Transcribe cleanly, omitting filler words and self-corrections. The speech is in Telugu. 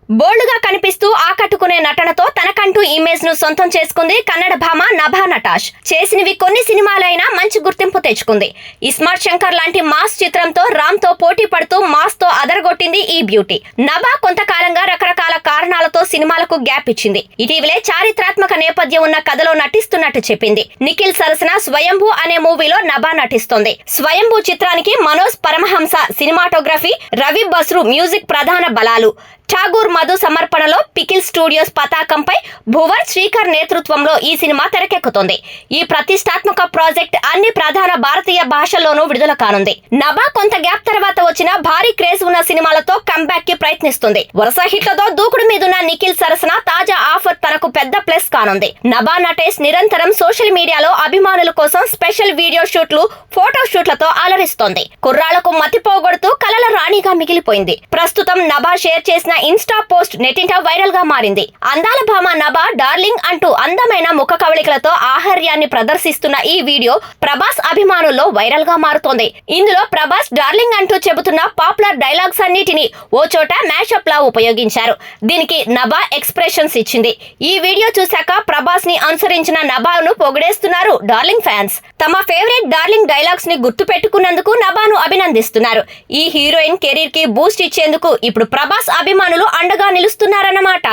బోల్డ్ గా కనిపిస్తూ ఆకట్టుకునే నటనతో తనకంటూ ఇమేజ్ ను సొంతం చేసుకుంది కన్నడ భామ నభా నటాష్. చేసినవి కొన్ని సినిమాలైనా మంచి గుర్తింపు తెచ్చుకుంది. ఇస్మార్ట్ శంకర్ లాంటి మాస్ చిత్రంతో రామ్ తో పోటీ పడుతూ మాస్ తో అదరగొట్టింది ఈ బ్యూటీ. నభా కొంతకాలంగా రకరకాల కారణాలతో సినిమాలకు గ్యాప్ ఇచ్చింది. ఇటీవలే చారిత్రాత్మక నేపథ్యం ఉన్న కథలో నటిస్తున్నట్టు చెప్పింది. నిఖిల్ సరసన స్వయంభూ అనే మూవీలో నభా నటిస్తోంది. స్వయంభూ చిత్రానికి మనోజ్ పరమహంస సినిమాటోగ్రఫీ, రవి బస్రు మ్యూజిక్ ప్రధాన బలాలు. ఠాగూర్ మధు సమర్పణలో పికిల్ స్టూడియోస్ పతాకంపై భువన్ శ్రీకర్ నేతృత్వంలో ఈ సినిమా తెరకెక్కుతోంది. ఈ ప్రతిష్టాత్మక ప్రాజెక్ట్ అన్ని ప్రధాన భారతీయ భాషల్లోనూ విడుదల కానుంది. నభా కొంత గ్యాప్ తర్వాత వచ్చిన భారీ క్రేజ్ ఉన్న సినిమాలతో కంబ్యాక్ కి ప్రయత్నిస్తుంది. వరుస హిట్లతో దూకుడు మీదున్న నిఖిల్ సరసన తాజా ఆఫర్ తనకు పెద్ద ప్లస్ కానుంది. నభా నటేష్ నిరంతరం సోషల్ మీడియాలో అభిమానుల కోసం స్పెషల్ వీడియో షూట్లు, ఫోటో షూట్లతో అలరిస్తోంది. కుర్రాళ్లకు మతిపోగొడుతూ కలల రాణిగా మిగిలిపోయింది. ప్రస్తుతం నభా షేర్ చేసిన ఇన్స్టా పోస్ట్ నెట్టింట వైరల్ గా మారింది. అందాల భామ నభా డార్లింగ్ అంటూ అందమైన ముఖ కవళికలతో ఆహార్యాన్ని ప్రదర్శిస్తున్న ఈ వీడియో ప్రభాస్ అభిమానుల్లో వైరల్ గా మారుతోంది. ఇందులో ప్రభాస్ డార్లింగ్ అంటూ చెబుతున్న పాపులర్ డైలాగ్స్ అన్నిటిని ఓ చోట మ్యాషప్ లా ఉపయోగించారు. దీనికి నభా ఎక్స్ప్రెషన్స్ ఇచ్చింది. ఈ వీడియో చూశాక ప్రభాస్ ని అనుసరించిన నభాను పొగిడేస్తున్నారు డార్లింగ్ ఫ్యాన్స్. తమ ఫేవరెట్ డార్లింగ్ డైలాగ్స్ ని గుర్తు పెట్టుకున్నందుకు నభాను అభినందిస్తున్నారు. ఈ హీరోయిన్ కెరీర్ కి బూస్ట్ ఇచ్చేందుకు ఇప్పుడు ప్రభాస్ అభిమానులు అండగా నిలుస్తున్నారన్నమాట.